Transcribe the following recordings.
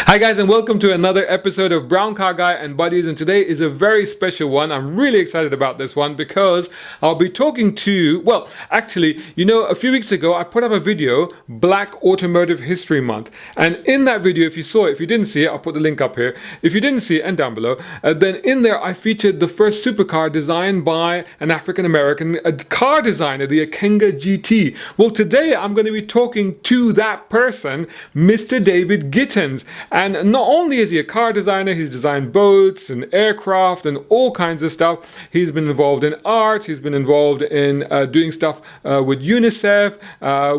Hi guys, and welcome to another episode of Brown Car Guy and Buddies, and today is a very special one. I'm really excited about this one because I'll be talking to, well, actually, a few weeks ago I put up a video, Black Automotive History Month, and in that video, if you saw it, if you didn't see it, I'll put the link up here. If you didn't see it, and down below, then in there I featured the first supercar designed by an African-American car designer, the Ikenga GT. Well, today I'm going to be talking to that person, Mr. David Gittens. And not only is he a car designer, he's designed boats and aircraft and all kinds of stuff. He's been involved in art, he's been involved in doing stuff with UNICEF,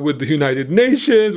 with the United Nations.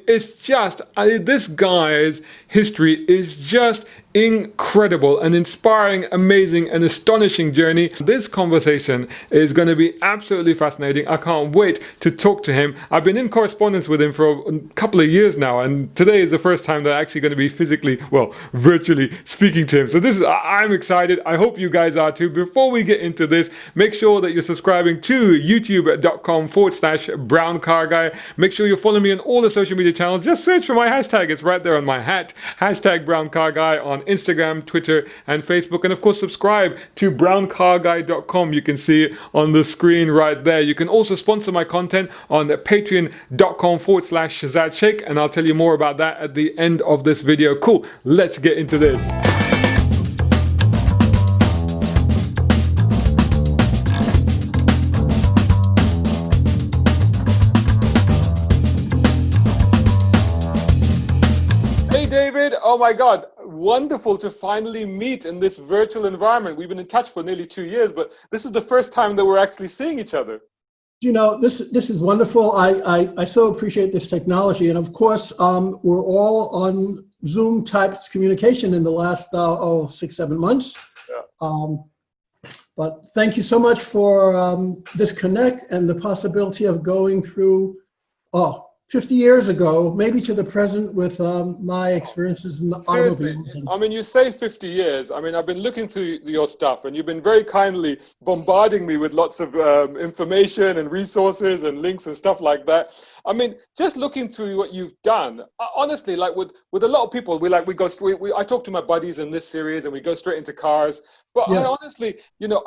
It's just, this guy's history is just incredible, an inspiring, amazing, and astonishing journey. This conversation is going to be absolutely fascinating. I can't wait to talk to him. I've been in correspondence with him for a couple of years now, and today is the first time that I'm actually going to be physically, well, virtually speaking to him. So I'm excited. I hope you guys are too. Before we get into this, make sure that you're subscribing to youtube.com/Brown Car Guy. Make sure you follow me on all the social media channels. Just search for my hashtag. It's right there on my hat. Hashtag Brown Car Guy on Instagram, Twitter, and Facebook. And of course, subscribe to browncarguy.com. You can see it on the screen right there. You can also sponsor my content on patreon.com/Shazad Sheikh, and I'll tell you more about that at the end of this video. Cool, let's get into this. David, oh my God, wonderful to finally meet in this virtual environment. We've been in touch for nearly 2 years, but this is the first time that we're actually seeing each other. This is wonderful. I so appreciate this technology. And of course, we're all on Zoom type communication in the last 6-7 months. Yeah. But thank you so much for this connect and the possibility of going through 50 years ago, maybe to the present with my experiences in the automobile. You say 50 years. I've been looking through your stuff, and you've been very kindly bombarding me with lots of information and resources and links and stuff like that. Just looking through what you've done, honestly, like with a lot of people, I talk to my buddies in this series and we go straight into cars. But yes. I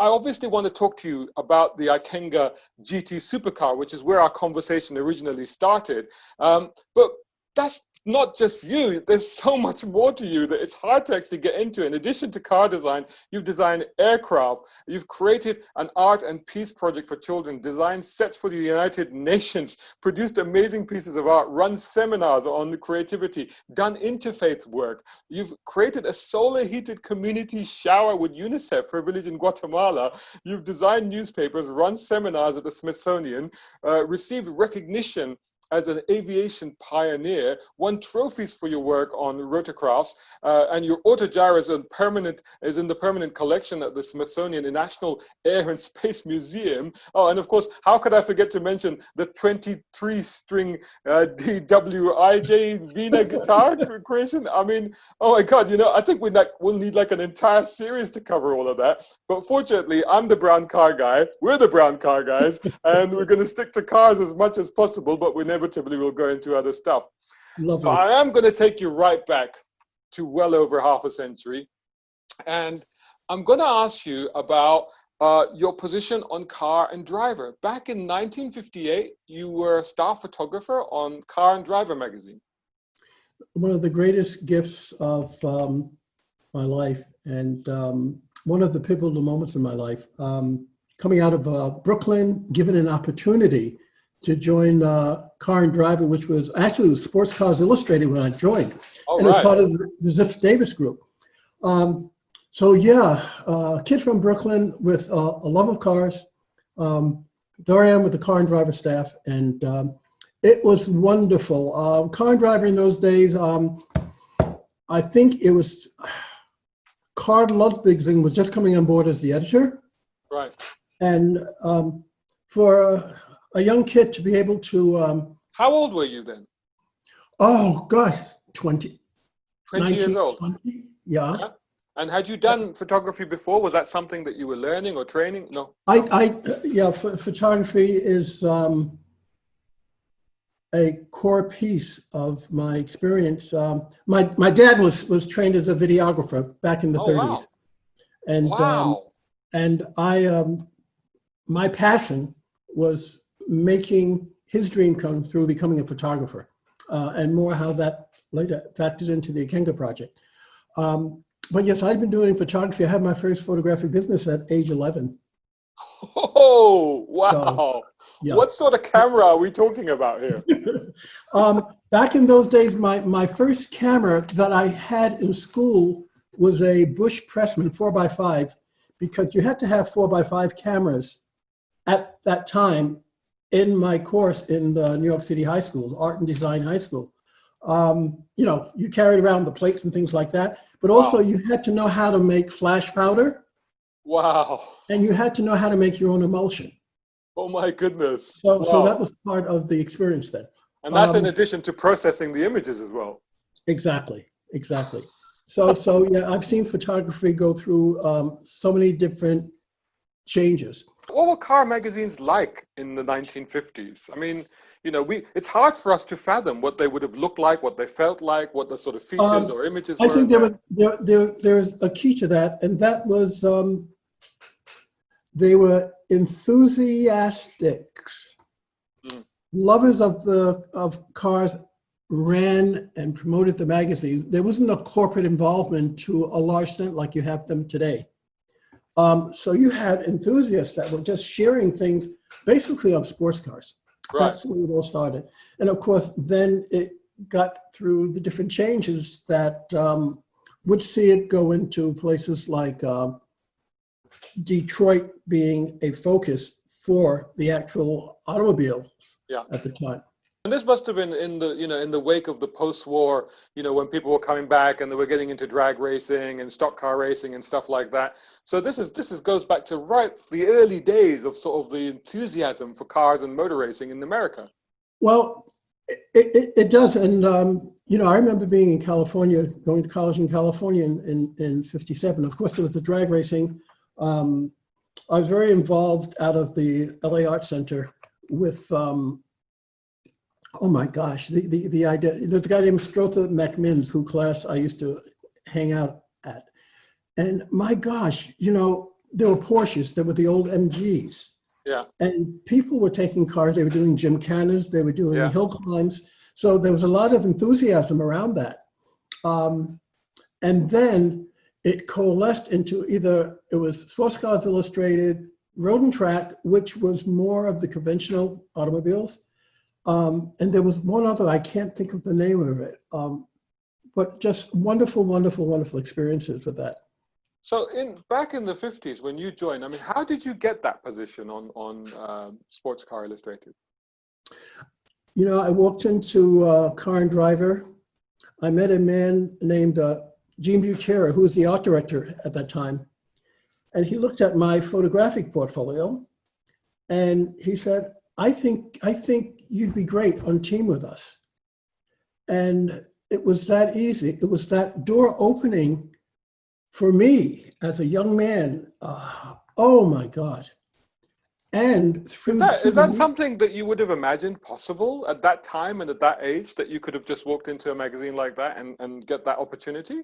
obviously want to talk to you about the Ikenga GT supercar, which is where our conversation originally started. But that's not just you. There's so much more to you that it's hard to actually get into. In addition to car design, you've designed aircraft, you've created an art and peace project for children, designed sets for the United Nations, produced amazing pieces of art, run seminars on the creativity, done interfaith work. You've created a solar heated community shower with UNICEF for a village in Guatemala. You've designed newspapers, run seminars at the Smithsonian, received recognition as an aviation pioneer, won trophies for your work on rotorcrafts, and your autogiro is in the permanent collection at the Smithsonian National Air and Space Museum. Oh, and of course, how could I forget to mention the 23-string DWIJ Veena guitar creation? Oh my God, I think we'll need like an entire series to cover all of that. But fortunately, I'm the Brown Car Guy, we're the Brown Car Guys, and we're going to stick to cars as much as possible, but inevitably we'll go into other stuff. Lovely. So I am going to take you right back to well over half a century, and I'm going to ask you about your position on Car and Driver. Back in 1958, you were a staff photographer on Car and Driver magazine. One of the greatest gifts of my life, and one of the pivotal moments in my life, coming out of Brooklyn, given an opportunity to join Car and Driver, which was actually Sports Cars Illustrated when I joined, and as part of the Ziff Davis group. So yeah, a kid from Brooklyn with a love of cars. There I am with the Car and Driver staff, and it was wonderful. Car and Driver in those days, I think it was Carl Ludwigsen was just coming on board as the editor. Right. And for a young kid to be able to... How old were you then? Oh, gosh, 20. 20 years old? 20, yeah. And had you done photography before? Was that something that you were learning or training? No. Yeah, photography is a core piece of my experience. My dad was trained as a videographer back in the Oh, 30s. wow. And, Wow. and my passion was making his dream come through, becoming a photographer, and more how that later factored into the Ikenga project. But yes, I'd been doing photography. I had my first photographic business at age 11. Oh, wow. So, yeah. What sort of camera are we talking about here? Back in those days, my first camera that I had in school was a Bush Pressman 4x5, because you had to have 4x5 cameras at that time in my course in the New York City high schools, art and design high school. You know, you carried around the plates and things like that, but also you had to know how to make flash powder. Wow. And you had to know how to make your own emulsion. Oh my goodness. So, Wow. so that was part of the experience then. And that's in addition to processing the images as well. Exactly, exactly. So yeah, I've seen photography go through so many different changes. What were car magazines like in the 1950s? I mean, you know, it's hard for us to fathom what they would have looked like, what they felt like, what the sort of features or images were. I think there's a key to that, and that was they were enthusiasts. Lovers of cars ran and promoted the magazine. There wasn't a corporate involvement to a large extent like you have them today. So you had enthusiasts that were just sharing things basically on sports cars. Right. That's where it all started. And of course, then it got through the different changes that would see it go into places like Detroit being a focus for the actual automobiles at the time. And this must have been in the, you know, in the wake of the post-war, you know, when people were coming back and they were getting into drag racing and stock car racing and stuff like that. So this goes back to the early days of sort of the enthusiasm for cars and motor racing in America. Well, it does. And, you know, I remember being in California, going to college in California in 57. Of course, there was the drag racing. I was very involved out of the LA Art Center with, oh my gosh, the idea, there's a guy named Strother McMinns, who class I used to hang out at. And my gosh, you know, there were Porsches, there were the old MGs. Yeah. And people were taking cars, they were doing gymkhanas, they were doing hill climbs. So there was a lot of enthusiasm around that. And then it coalesced into either, it was Sports Cars Illustrated, Road and Track, which was more of the conventional automobiles. And there was one other, I can't think of the name of it, but just wonderful, wonderful, wonderful experiences with that. So back in the 50s, when you joined, I mean, how did you get that position on Sports Car Illustrated? You know, I walked into Car and Driver. I met a man named Gene Butera, who was the art director at that time. And he looked at my photographic portfolio and he said, I think you'd be great on team with us. And it was that easy. It was that door opening for me as a young man. Oh my God. And is that something that you would have imagined possible at that time and at that age, that you could have just walked into a magazine like that and get that opportunity?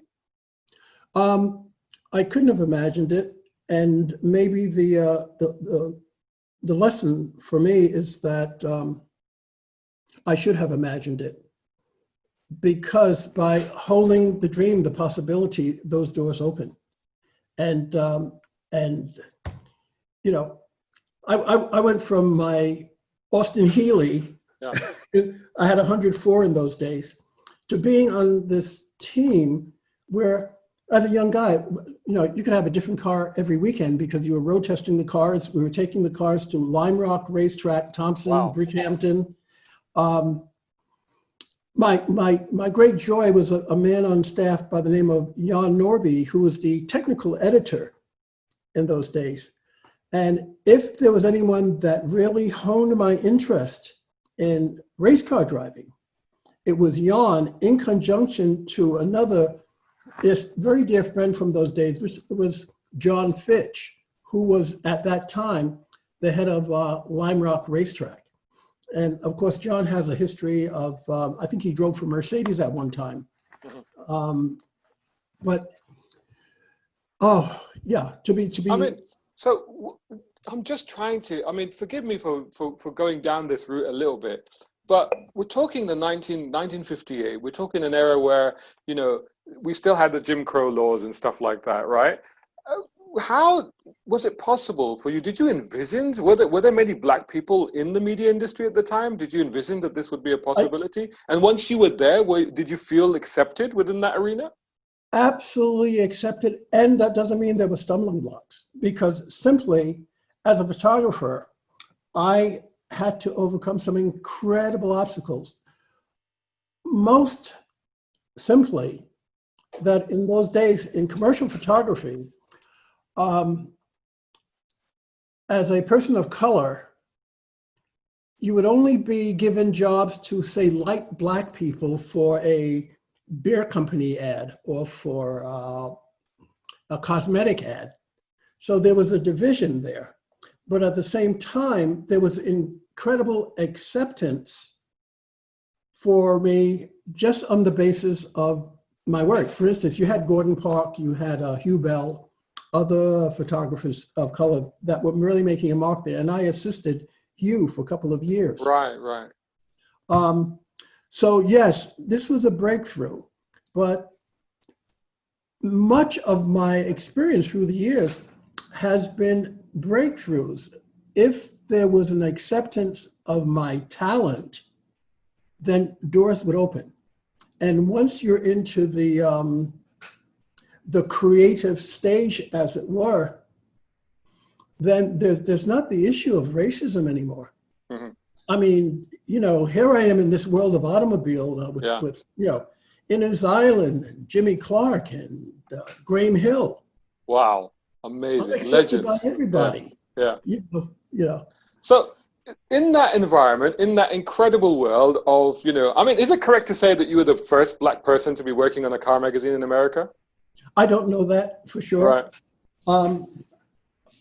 I couldn't have imagined it. And maybe the lesson for me is that I should have imagined it, because by holding the dream, the possibility, those doors open. And you know, I went from my Austin Healey, I had 104 in those days, to being on this team where, as a young guy, you know, you could have a different car every weekend because you were road testing the cars. We were taking the cars to Lime Rock Racetrack, Thompson, Bridgehampton. My great joy was a man on staff by the name of Jan Norby, who was the technical editor in those days. And if there was anyone that really honed my interest in race car driving, it was Jan, in conjunction to another very dear friend from those days, which was John Fitch, who was at that time the head of Lime Rock Racetrack. And of course, John has a history of, I think he drove for Mercedes at one time. But, oh, yeah, to be. I mean, so I'm just trying to, I mean, forgive me for going down this route a little bit, but we're talking the 1958. We're talking an era where, you know, we still had the Jim Crow laws and stuff like that, right? How was it possible for you? Did you envision, were there many black people in the media industry at the time? Did you envision that this would be a possibility? And once you were there, did you feel accepted within that arena? Absolutely accepted. And that doesn't mean there were stumbling blocks, because simply as a photographer, I had to overcome some incredible obstacles. Most simply, that in those days in commercial photography, as a person of color, you would only be given jobs to, say, light black people for a beer company ad or for a cosmetic ad. So there was a division there. But at the same time, there was incredible acceptance for me just on the basis of my work. For instance, you had Gordon Park, you had Hugh Bell, other photographers of color that were really making a mark there. And I assisted Hugh for a couple of years. Right, right. So yes, this was a breakthrough, but much of my experience through the years has been breakthroughs. If there was an acceptance of my talent, then doors would open. And once you're into the creative stage, as it were, then there's not the issue of racism anymore. Mm-hmm. I mean, you know, here I am in this world of automobile with you know, Innes Island and Jimmy Clark and Graham Hill. Wow, amazing. I'm accepted by everybody. Yeah. You know. So in that environment, in that incredible world of, you know, I mean, is it correct to say that you were the first black person to be working on a car magazine in America? I don't know that for sure. Right.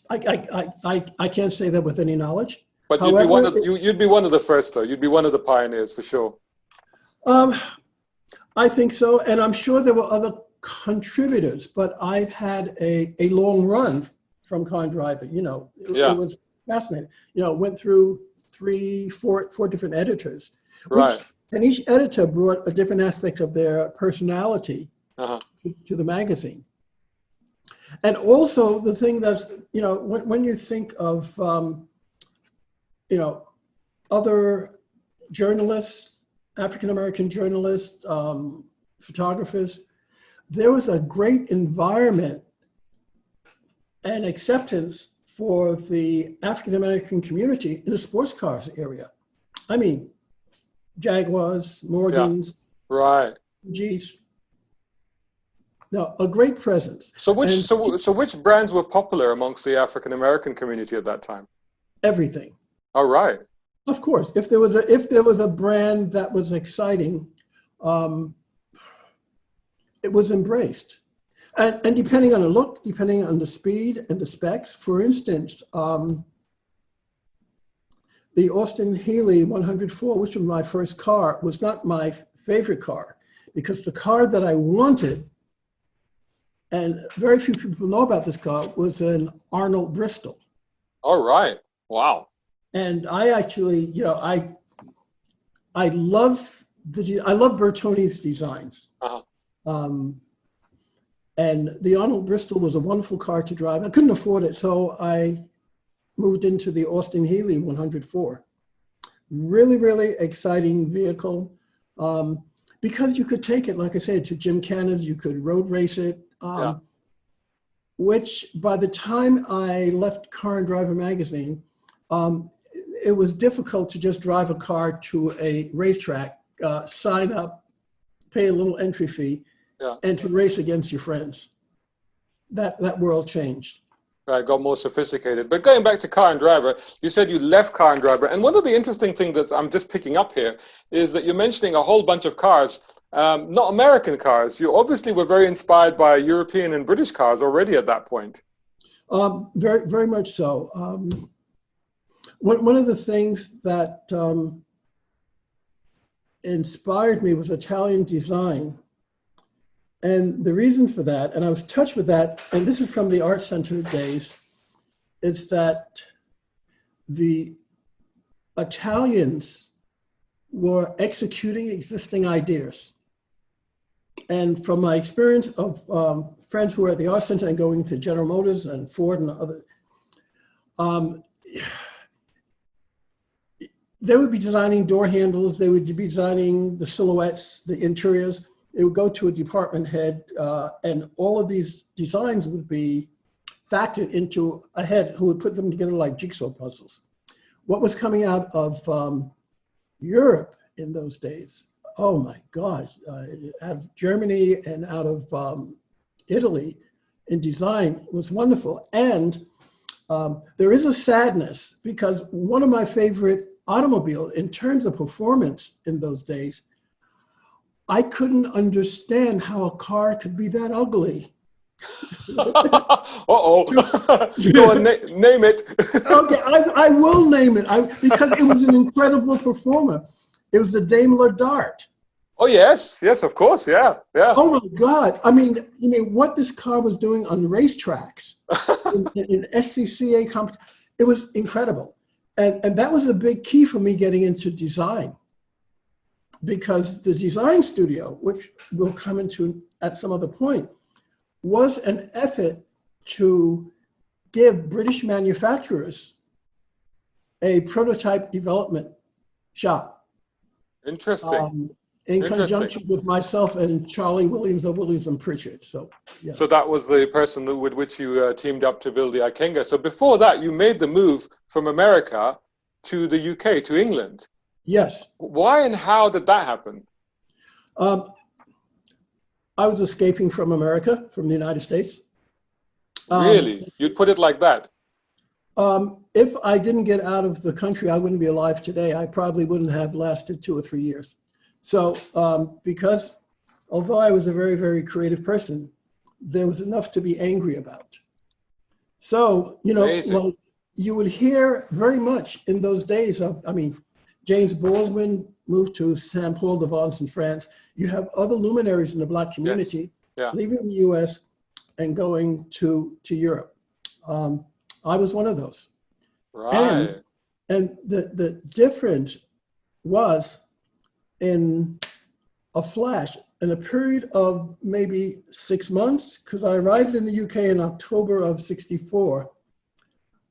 I can't say that with any knowledge. But however, you'd be one of the first, though. You'd be one of the pioneers for sure. I think so, and I'm sure there were other contributors. But I've had a long run from car and driver. You know, it was fascinating. You know, went through four different editors, right? And each editor brought a different aspect of their personality to the magazine. And also the thing that's, you know, when you think of, you know, other journalists, African-American journalists, photographers, there was a great environment and acceptance for the African-American community in the sports cars area. I mean, Jaguars, Morgans, right, G's. No, a great presence. So which brands were popular amongst the African American community at that time? Everything. All right. Of course, if there was a brand that was exciting, it was embraced, and depending on the look, depending on the speed and the specs. For instance, the Austin Healey 104, which was my first car, was not my favorite car, because the car that I wanted, and very few people know about this car, was an Arnold Bristol. All right. Wow. And I actually, you know, I love Bertoni's designs. And the Arnold Bristol was a wonderful car to drive. I couldn't afford it, so I moved into the Austin Healey 104. Really, really exciting vehicle. Because you could take it, like I said, to gymkhanas, you could road race it. Which by the time I left Car and Driver magazine, it was difficult to just drive a car to a racetrack, sign up, pay a little entry fee, and to race against your friends. That world changed. Right, got more sophisticated. But going back to Car and Driver, you said you left Car and Driver. And one of the interesting things that I'm just picking up here is that you're mentioning a whole bunch of cars, not American cars. You obviously were very inspired by European and British cars already at that point. Very, very much so. one of the things that inspired me was Italian design. And the reasons for that, and I was touched with that, and this is from the Art Center days, is that the Italians were executing existing ideas. And from my experience of friends who were at the Art Center and going to General Motors and Ford and others, they would be designing door handles, they would be designing the silhouettes, the interiors. It would go to a department head, and all of these designs would be factored into a head who would put them together like jigsaw puzzles. What was coming out of Europe in those days, oh my gosh, out of Germany and out of Italy in design was wonderful. And there is a sadness because one of my favorite automobiles in terms of performance in those days, I couldn't understand how a car could be that ugly. Uh-oh. Go on, name it. Okay, I will name it because it was an incredible performer. It was the Daimler Dart. Oh, yes. Yes, of course. Yeah. Yeah. Oh, my God. I mean, what this car was doing on racetracks in SCCA competition, it was incredible. And that was a big key for me getting into design. Because the design studio, which we'll come into at some other point, was an effort to give British manufacturers a prototype development shop. Interesting. In conjunction with myself and Charlie Williams of Williams and Pritchard. So, yeah. So that was the person with which you teamed up to build the Ikenga. So before that, you made the move from America to the UK, to England. Yes. Why and how did that happen? I was escaping from America, from the United States. Really? You'd put it like that? If I didn't get out of the country, I wouldn't be alive today. I probably wouldn't have lasted 2 or 3 years. So because although I was a very, very creative person, there was enough to be angry about. So, well, you would hear very much in those days of, James Baldwin moved to Saint Paul de Vence in France. You have other luminaries in the Black community leaving the US and going to Europe. I was one of those. Right. And the difference was in a flash, in a period of maybe 6 months, because I arrived in the UK in October of '64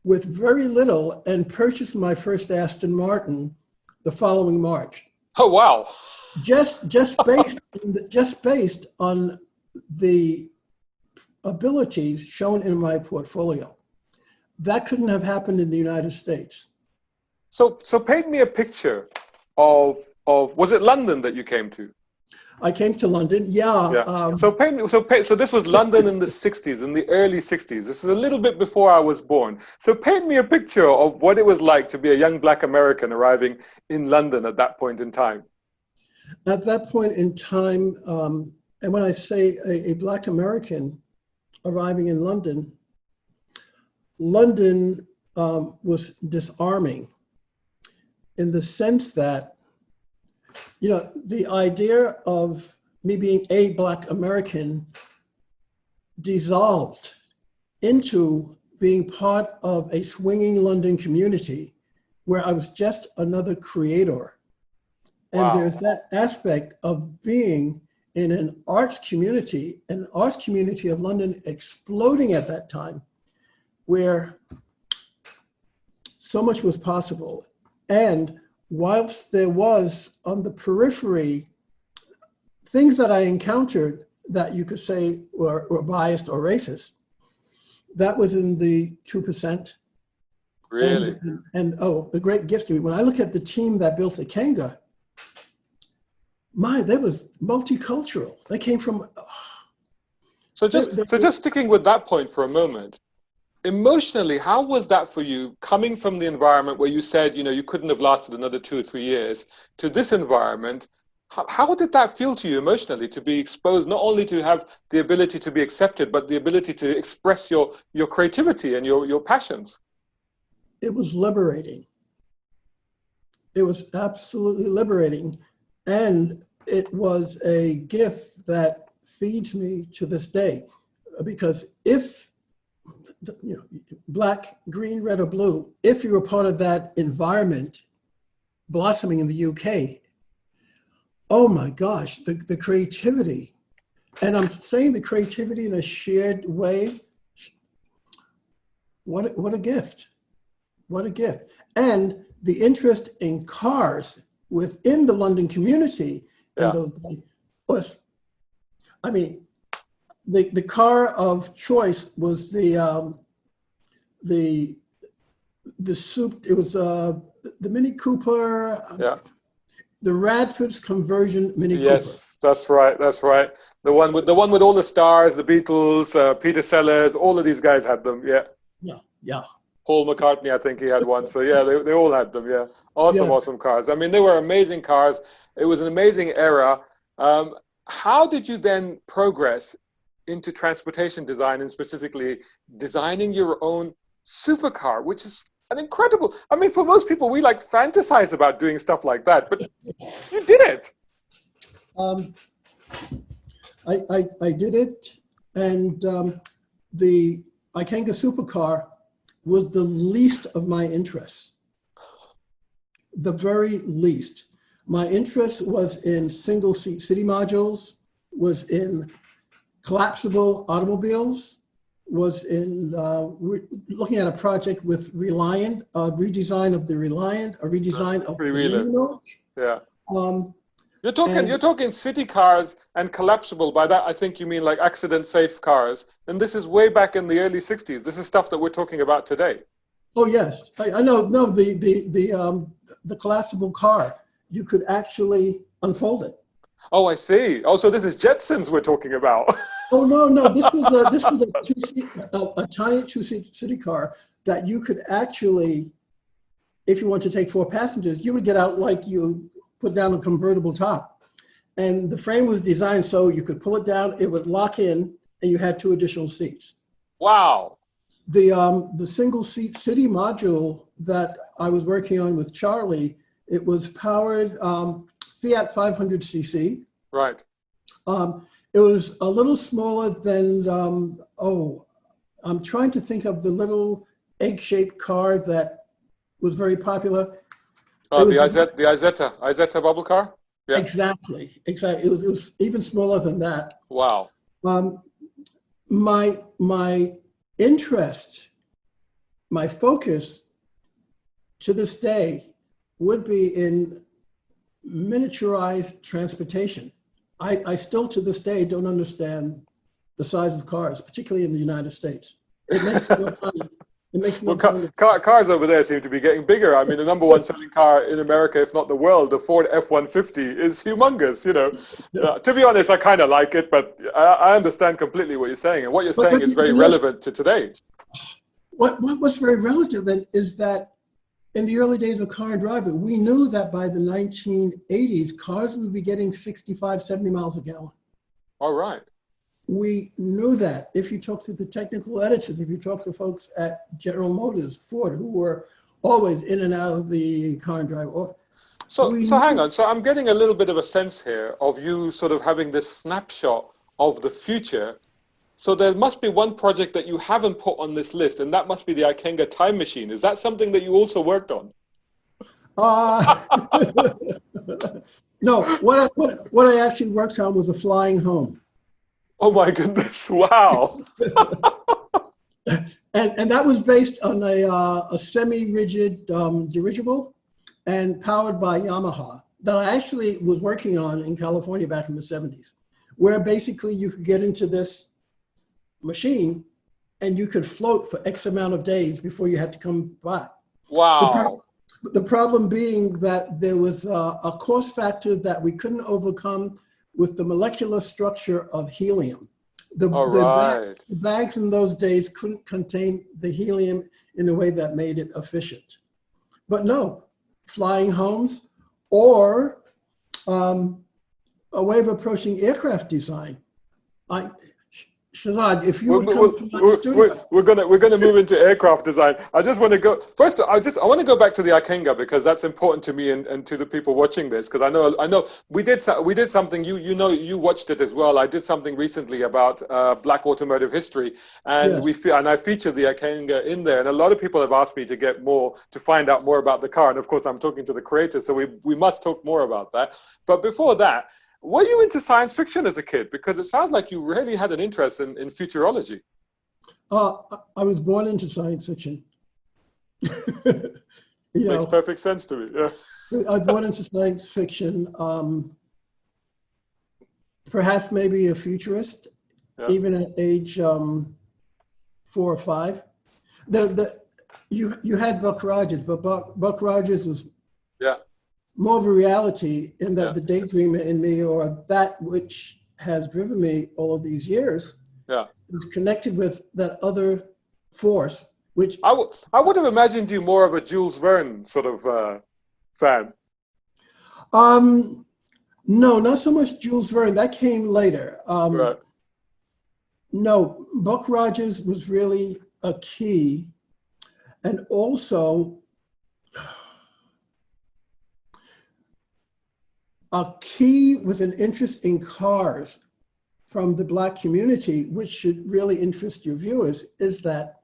with very little and purchased my first Aston Martin the following March. Oh, wow. Just based on the abilities shown in my portfolio. That couldn't have happened in the United States. So paint me a picture of was it London that you came to? I came to London, yeah. So this was London in the 60s, in the early 60s. This is a little bit before I was born. So paint me a picture of what it was like to be a young Black American arriving in London at that point in time. At that point in time, and when I say a Black American arriving in London, London was disarming in the sense that, the idea of me being a Black American dissolved into being part of a swinging London community where I was just another creator. And Wow. There's that aspect of being in an arts community of London exploding at that time, where so much was possible. And whilst there was on the periphery things that I encountered that you could say were biased or racist, that was in the 2%. Really? And the great gift to me, when I look at the team that built the Ikenga, they was multicultural. They came from... So just sticking with that point for a moment, emotionally, how was that for you, coming from the environment where you said, you couldn't have lasted another 2 or 3 years, to this environment? How did that feel to you emotionally, to be exposed, not only to have the ability to be accepted, but the ability to express your creativity and your passions? It was liberating. It was absolutely liberating. And it was a gift that feeds me to this day. Because if, you know, black, green, red, or blue, if you're a part of that environment blossoming in the UK, oh my gosh, the creativity. And I'm saying the creativity in a shared way. What a gift. What a gift. And the interest in cars within the London community in those days was, I mean, the car of choice was the Mini Cooper, the Radford's conversion Mini Cooper. Yes, that's right. That's right. The one with all the stars, the Beatles, Peter Sellers, all of these guys had them. Yeah. Yeah. Yeah. Paul McCartney, I think he had one. So yeah, they all had them. Yeah. Awesome, awesome cars. I mean, they were amazing cars. It was an amazing era. How did you then progress into transportation design and specifically designing your own supercar, which is an incredible, I mean, for most people, we like fantasize about doing stuff like that, but you did it. I did it, and the Ikenga supercar was the least of my interests, the very least. My interest was in single seat city modules, was in collapsible automobiles, was in looking at a project with Reliant, a redesign of the Reliant, a redesign of the Reno. Yeah. You're talking city cars and collapsible. By that, I think you mean like accident-safe cars. And this is way back in the early '60s. This is stuff that we're talking about today. Oh yes, I know. No, the collapsible car, you could actually unfold it. Oh, I see. Oh, so this is Jetsons we're talking about. Oh no, this was a tiny two-seat city car that you could actually, if you want to take 4 passengers, you would get out like you put down a convertible top, and the frame was designed so you could pull it down, it would lock in, and you had 2 additional seats. Wow. The single seat city module that I was working on with Charlie, it was powered Fiat 500cc. Right. It was a little smaller than, I'm trying to think of the little egg-shaped car that was very popular. Oh, the Isetta bubble car? Yeah. Exactly. It was even smaller than that. Wow. My interest, my focus to this day would be in miniaturized transportation. I still to this day don't understand the size of cars, particularly in the United States. It makes no money. It makes no sense. Cars over there seem to be getting bigger. I mean, the #1 selling car in America, if not the world, the Ford F-150 is humongous, you know. To be honest, I kind of like it, but I understand completely what you're saying. And what you're saying is very relevant to today. What's very relevant is that in the early days of car and driver, we knew that by the 1980s, cars would be getting 65, 70 miles a gallon. All right. We knew that. If you talk to the technical editors, if you talk to folks at General Motors, Ford, who were always in and out of the car and driver. So hang on. So I'm getting a little bit of a sense here of you sort of having this snapshot of the future. So there must be one project that you haven't put on this list, and that must be the Ikenga time machine. Is that something that you also worked on? No, what I actually worked on was a flying home. Oh my goodness! Wow. and that was based on a semi-rigid dirigible and powered by Yamaha that I actually was working on in California back in the 70s, where basically you could get into this machine and you could float for X amount of days before you had to come back. Wow. The problem being that there was a cost factor that we couldn't overcome with the molecular structure of helium. The bags in those days couldn't contain the helium in a way that made it efficient. But no, flying homes or a way of approaching aircraft design. Shazad, if you would come to my studio. We're gonna move into aircraft design. I just want to go first. I want to go back to the Ikenga because that's important to me and to the people watching this, because I know we did something. You watched it as well. I did something recently about Black automotive history, and Yes. I featured the Ikenga in there, and a lot of people have asked me to find out more about the car, and of course I'm talking to the creator, so we must talk more about that. But before that, were you into science fiction as a kid? Because it sounds like you really had an interest in futurology. I was born into science fiction. Makes perfect sense to me. Yeah. I was born into science fiction. Perhaps maybe a futurist, even at age 4 or 5. You had Buck Rogers, but Buck Rogers was more of a reality in that the daydreamer in me, or that which has driven me all of these years, is connected with that other force, which I would have imagined you more of a Jules Verne sort of fan. No, not so much Jules Verne. That came later. Right. No, Buck Rogers was really a key, and also a key with an interest in cars from the Black community, which should really interest your viewers, is that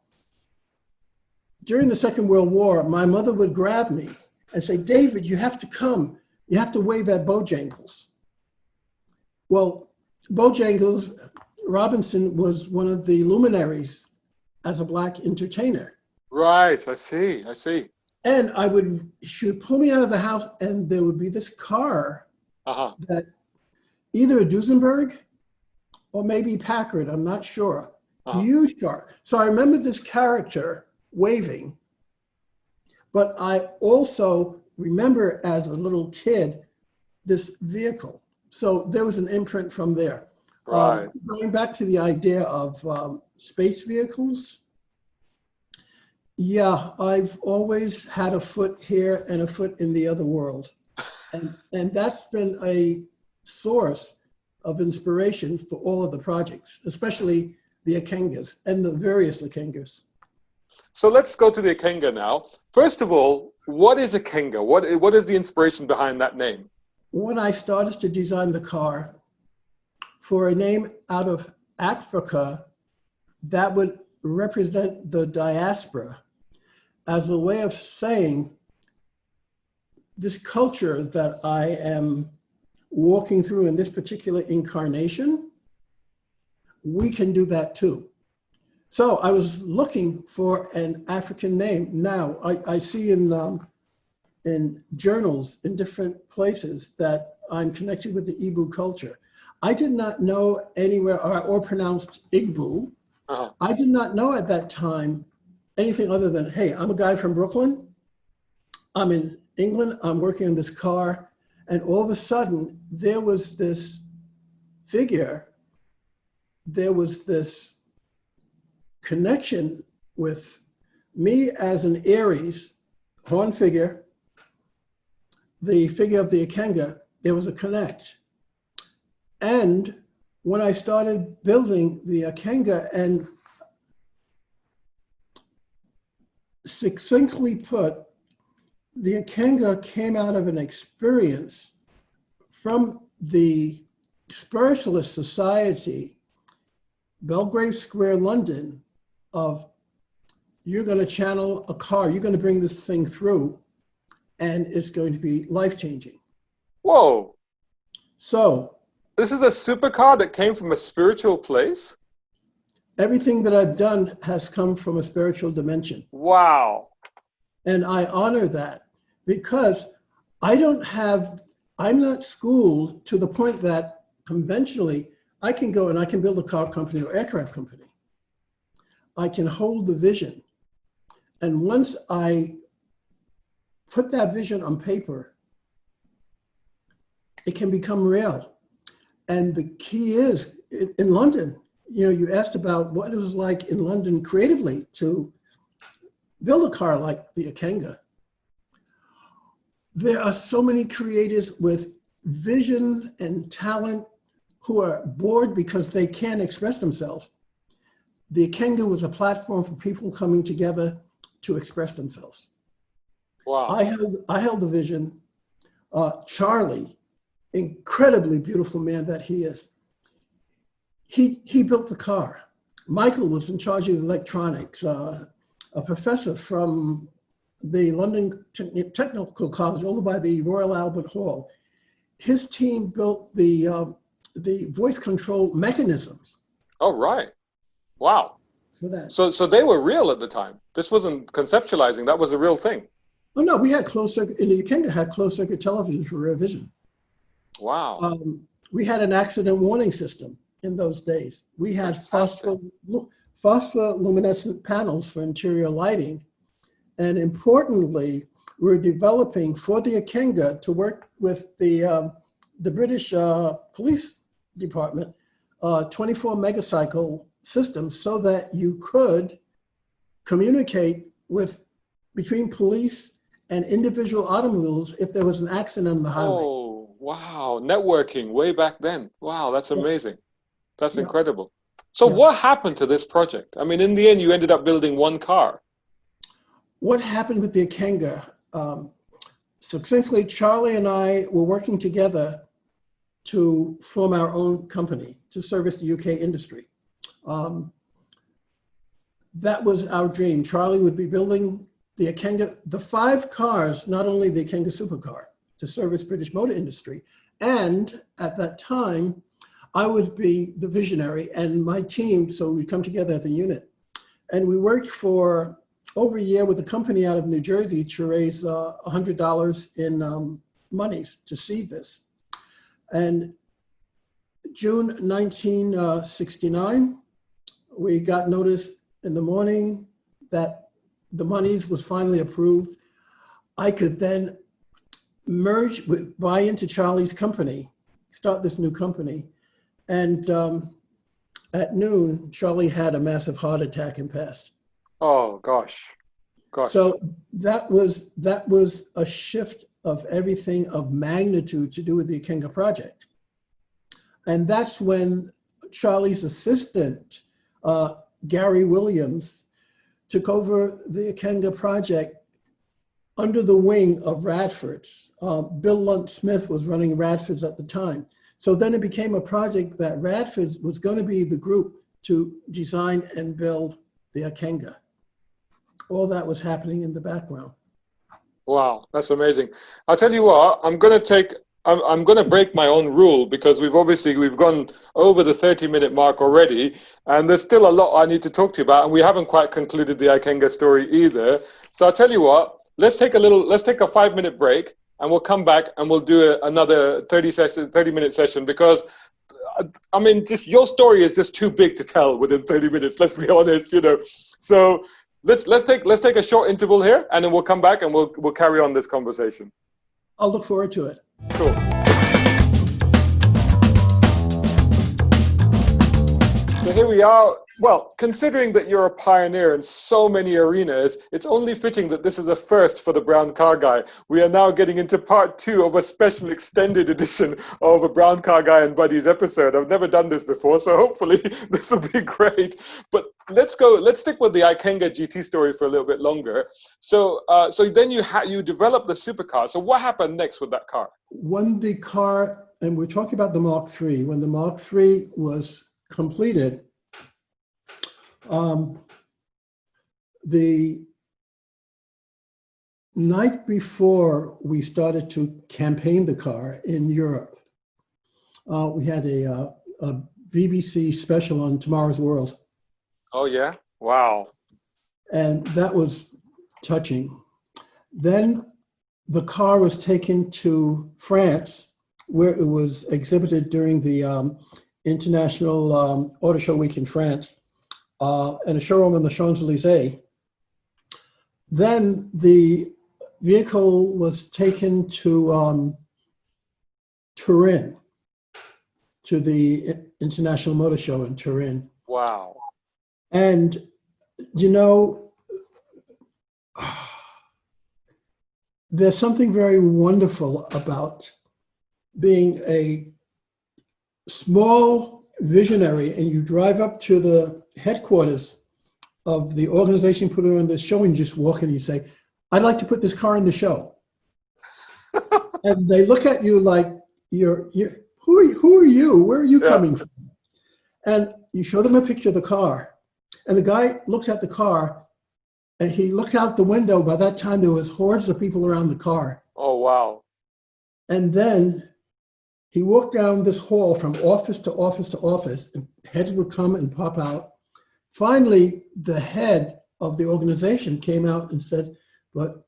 during the Second World War, my mother would grab me and say, "David, you have to come. You have to wave at Bojangles." Well, Bojangles, Robinson was one of the luminaries as a Black entertainer. Right, I see. And she would pull me out of the house, and there would be this car that either a Duesenberg or maybe Packard, I'm not sure, huge car. So I remember this character waving, but I also remember as a little kid this vehicle. So there was an imprint from there. Right. Going back to the idea of space vehicles, I've always had a foot here and a foot in the other world. And that's been a source of inspiration for all of the projects, especially the Ikengas and the various Ikengas. So let's go to the Ikenga now. First of all, what is Ikenga? What is the inspiration behind that name? When I started to design the car for a name out of Africa that would represent the diaspora as a way of saying this culture that I am walking through in this particular incarnation, we can do that too. So I was looking for an African name. Now I see in journals in different places that I'm connected with the Igbo culture. I did not know anywhere, or pronounced Igbo. I did not know at that time anything other than, hey, I'm a guy from Brooklyn. I'm in England, I'm working on this car. And all of a sudden, there was this figure, there was this connection with me as an Aries, horn figure, the figure of the Ikenga, there was a connect. And when I started building the Ikenga, and succinctly put, the Ikenga came out of an experience from the Spiritualist Society, Belgrave Square, London, of you're going to channel a car, you're going to bring this thing through, and it's going to be life-changing. Whoa. So this is a supercar that came from a spiritual place? Everything that I've done has come from a spiritual dimension. Wow. And I honor that because I'm not schooled to the point that conventionally I can go and I can build a car company or aircraft company. I can hold the vision. And once I put that vision on paper, it can become real. And the key is in London, you asked about what it was like in London creatively to build a car like the Ikenga. There are so many creators with vision and talent who are bored because they can't express themselves. the Ikenga was a platform for people coming together to express themselves. Wow. I held the vision. Charlie, incredibly beautiful man that he is, he built the car. Michael was in charge of the electronics. A professor from the London Technical College, over by the Royal Albert Hall, his team built the voice control mechanisms. Oh, right. Wow. For that. So they were real at the time. This wasn't conceptualizing. That was a real thing. Oh no, we had closed circuit. In the Ikenga had closed circuit television for rear vision. Wow. We had an accident warning system in those days. We had phospholuminescent panels for interior lighting. And importantly, we're developing for the Ikenga to work with the British Police Department, 24 megacycle system so that you could communicate between police and individual automobiles if there was an accident on the highway. Oh, wow. Networking way back then. Wow, that's amazing. That's incredible. So what happened to this project? I mean, in the end, you ended up building one car. What happened with the Ikenga? Successfully, Charlie and I were working together to form our own company to service the UK industry. That was our dream. Charlie would be building the Ikenga, the 5 cars, not only the Ikenga supercar, to service British motor industry. And at that time, I would be the visionary and my team, so we'd come together as a unit. And we worked for over a year with a company out of New Jersey to raise $100 in monies to seed this. And June 1969, we got notice in the morning that the monies was finally approved. I could then buy into Charlie's company, start this new company. And at noon, Charlie had a massive heart attack and passed. Oh, gosh. So that was a shift of everything of magnitude to do with the Ikenga project. And that's when Charlie's assistant, Gary Williams, took over the Ikenga project under the wing of Radford's. Bill Lunt Smith was running Radford's at the time. So then it became a project that Radford's was going to be the group to design and build the Ikenga. All that was happening in the background. Wow, that's amazing. I'll tell you what, I'm going to break my own rule because we've gone over the 30-minute mark already, and there's still a lot I need to talk to you about, and we haven't quite concluded the Ikenga story either. So I'll tell you what, let's take a 5-minute break, and we'll come back and we'll do another 30-minute session because I mean, just your story is just too big to tell within 30 minutes. Let's be honest, So let's take a short interval here, and then we'll come back and we'll carry on this conversation. I'll look forward to it. Cool. So here we are. Well, considering that you're a pioneer in so many arenas, it's only fitting that this is a first for the Brown Car Guy. We are now getting into part 2 of a special extended edition of a Brown Car Guy and Buddies episode. I've never done this before, so hopefully this will be great. But let's stick with the Ikenga GT story for a little bit longer. So then you developed the supercar. So what happened next with that car? When the car, and we're talking about the Mark III, when the Mark III was completed, the night before we started to campaign the car in Europe, we had a BBC special on Tomorrow's World. Oh yeah? Wow. And that was touching. Then the car was taken to France, where it was exhibited during the International Auto Show Week in France. And a showroom in the Champs-Élysées. Then the vehicle was taken to Turin, to the International Motor Show in Turin. Wow. And, there's something very wonderful about being a small visionary, and you drive up to the headquarters of the organization putting on this show, and you just walk in and you say, "I'd like to put this car in the show." And they look at you like, who are you? Where are you coming from? And you show them a picture of the car, and the guy looks at the car, and he looked out the window. By that time, there was hordes of people around the car. Oh, wow. And then he walked down this hall from office to office to office, and heads would come and pop out. Finally, the head of the organization came out and said, "But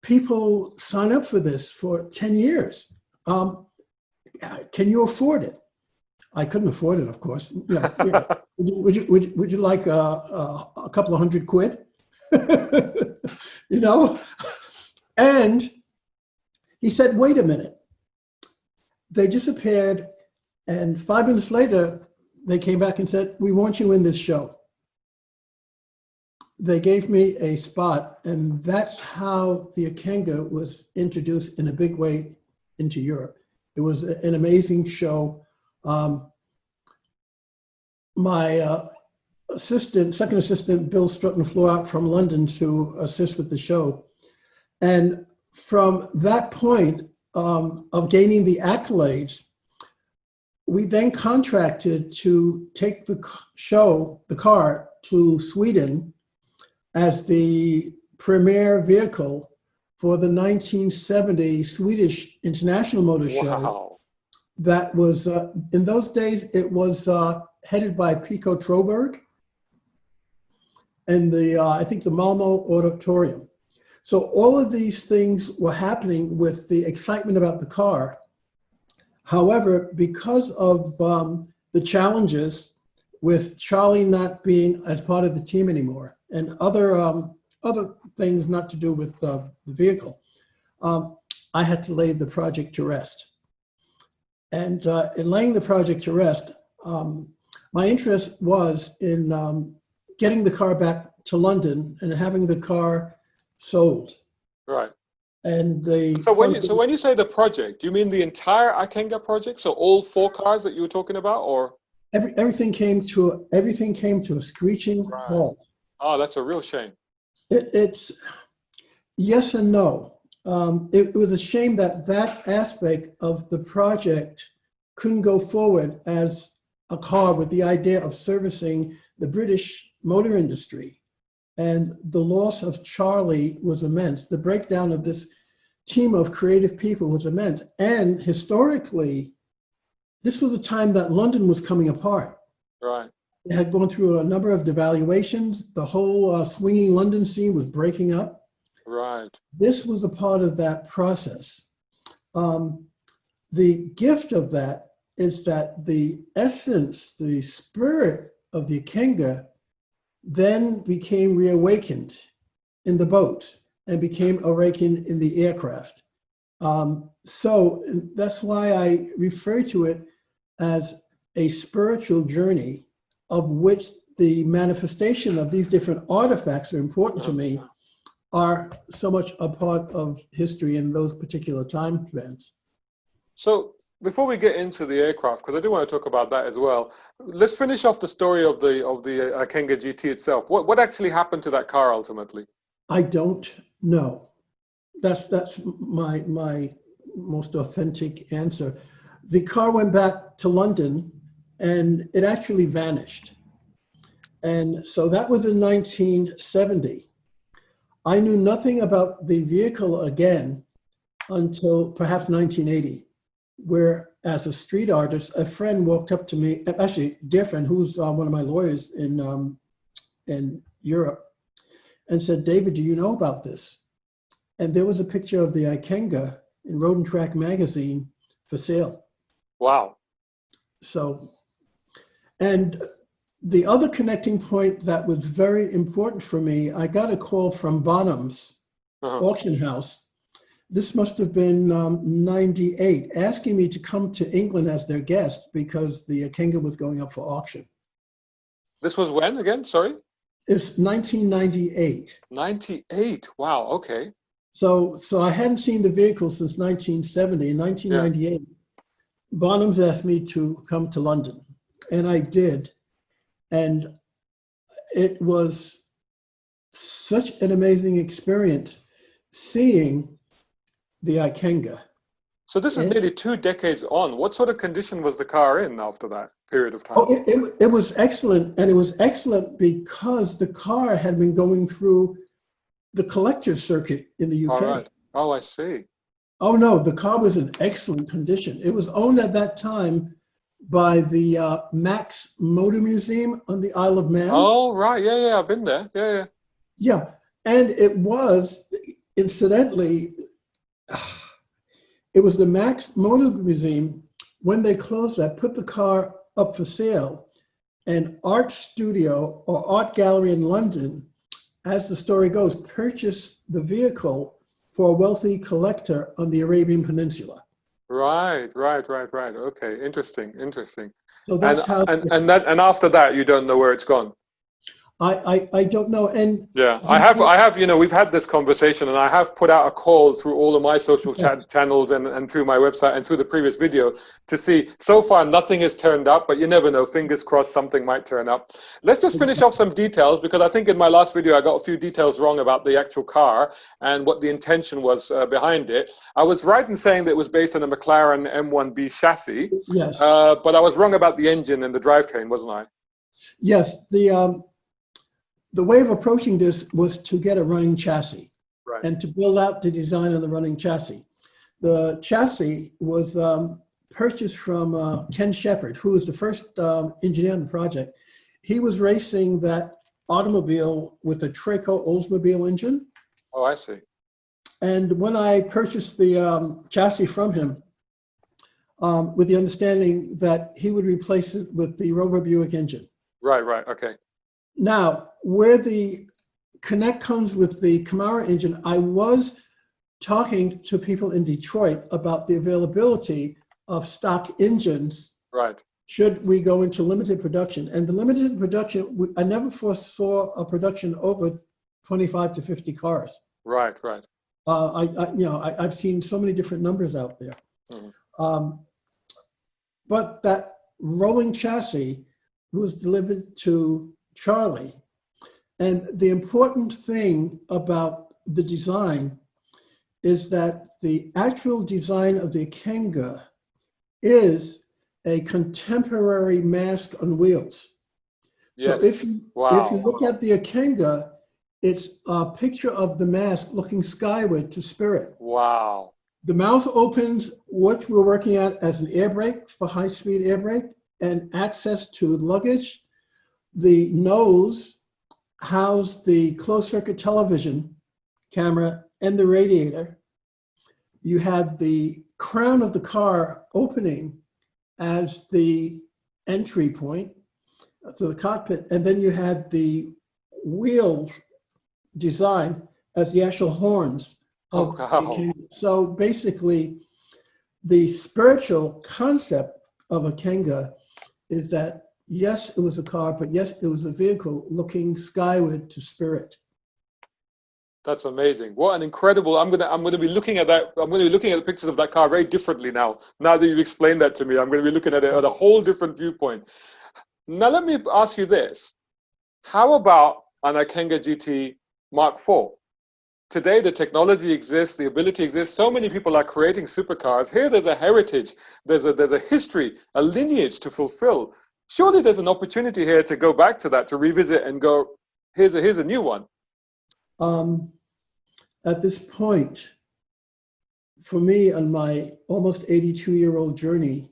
people sign up for this for 10 years. Can you afford it?" I couldn't afford it, of course. Would you like a couple of $100? You know? And he said, "Wait a minute." They disappeared, and 5 minutes later, they came back and said, "We want you in this show." They gave me a spot, and that's how the Ikenga was introduced in a big way into Europe. It was an amazing show. My second assistant, Bill Strutton, flew out from London to assist with the show. And from that point of gaining the accolades, we then contracted to take the car to Sweden as the premier vehicle for the 1970 Swedish International Motor Show. That was, in those days, it was headed by Pico Troberg and I think the Malmo Auditorium. So all of these things were happening with the excitement about the car. However, because of the challenges with Charlie not being as part of the team anymore and other things not to do with the vehicle, I had to lay the project to rest. And in laying the project to rest, my interest was in getting the car back to London and having the car sold. Right. And so when you say the project, do you mean the entire Ikenga project? So all 4 cars that you were talking about, or everything came to a screeching halt. Oh, that's a real shame. It's yes and no. It was a shame that aspect of the project couldn't go forward as a car with the idea of servicing the British motor industry. And the loss of Charlie was immense. The breakdown of this team of creative people was immense. And historically, this was a time that London was coming apart. Right. It had gone through a number of devaluations. The whole swinging London scene was breaking up. Right. This was a part of that process. The gift of that is that the essence, the spirit of the Ikenga then became reawakened in the boats and became awakened in the aircraft. So that's why I refer to it as a spiritual journey, of which the manifestation of these different artifacts are important to me, are so much a part of history in those particular time events. So before we get into the aircraft, because I do want to talk about that as well, let's finish off the story of the Ikenga GT itself. What actually happened to that car ultimately? I don't know. That's my most authentic answer. The car went back to London and it actually vanished. And so that was in 1970. I knew nothing about the vehicle again until perhaps 1980, where as a street artist, a friend walked up to me, actually a dear friend who's one of my lawyers in Europe, and said, "David, do you know about this?" And there was a picture of the Ikenga in Road and Track magazine for sale. Wow. So, and the other connecting point that was very important for me, I got a call from Bonham's auction house. This must have been 98, asking me to come to England as their guest because the Ikenga was going up for auction. This was when again? Sorry? It's 1998. 98, wow, okay. So I hadn't seen the vehicle since 1970. In 1998, Bonham's asked me to come to London. And I did. And it was such an amazing experience seeing the Ikenga. So this is nearly 2 decades on. What sort of condition was the car in after that period of time? Oh, it was excellent. And it was excellent because the car had been going through the collector's circuit in the UK. All right. Oh, I see. Oh, no, the car was in excellent condition. It was owned at that time by the Max Motor Museum on the Isle of Man. Oh, right. Yeah, yeah. I've been there. Yeah, yeah. Yeah. And it was, incidentally, it was the Max Motor Museum, when they closed that, put the car up for sale. An art studio or art gallery in London, as the story goes, purchased the vehicle for a wealthy collector on the Arabian Peninsula. Right. Okay, interesting. So that's And after that, you don't know where it's gone. I don't know. And yeah, I have, you know, we've had this conversation, and I have put out a call through all of my social channels and through my website and through the previous video to see. So far, nothing has turned up, but you never know. Fingers crossed, something might turn up. Let's just finish off some details, because I think in my last video, I got a few details wrong about the actual car and what the intention was behind it. I was right in saying that it was based on a McLaren M1B chassis. Yes. But I was wrong about the engine and the drivetrain, wasn't I? Yes. The way of approaching this was to get a running chassis, right, and to build out the design of the running chassis. The chassis was purchased from Ken Shepard, who was the first engineer on the project. He was racing that automobile with a Traco Oldsmobile engine. Oh, I see. And when I purchased the chassis from him, with the understanding that he would replace it with the Rover Buick engine. Right, okay. Now, where the connect comes with the Camaro engine, I was talking to people in Detroit about the availability of stock engines. Right. Should we go into limited production? And the limited production, I never foresaw a production over 25 to 50 cars. Right. I've seen so many different numbers out there. Mm-hmm. But that rolling chassis was delivered to Charlie. And the important thing about the design is that the actual design of the Ikenga is a contemporary mask on wheels. Yes. So if you look at the Ikenga, it's a picture of the mask looking skyward to Spirit. Wow. The mouth opens, which we're working at as an air brake for high-speed air brake, and access to luggage. The nose housed the closed-circuit television camera and the radiator. You had the crown of the car opening as the entry point to the cockpit, and then you had the wheel design as the actual horns of the Ikenga. So basically, the spiritual concept of a Ikenga is that, yes, it was a car, but yes, it was a vehicle looking skyward to Spirit. That's amazing. What an incredible, I'm gonna be looking at that. I'm gonna be looking at the pictures of that car very differently now. Now that you've explained that to me, I'm gonna be looking at it at a whole different viewpoint. Now let me ask you this. How about an Ikenga GT Mark IV? Today, the technology exists, the ability exists. So many people are creating supercars. Here, there's a heritage, there's a history, a lineage to fulfill. Surely there's an opportunity here to go back to that, to revisit and go, here's a new one. At this point, for me, on my almost 82-year-old journey,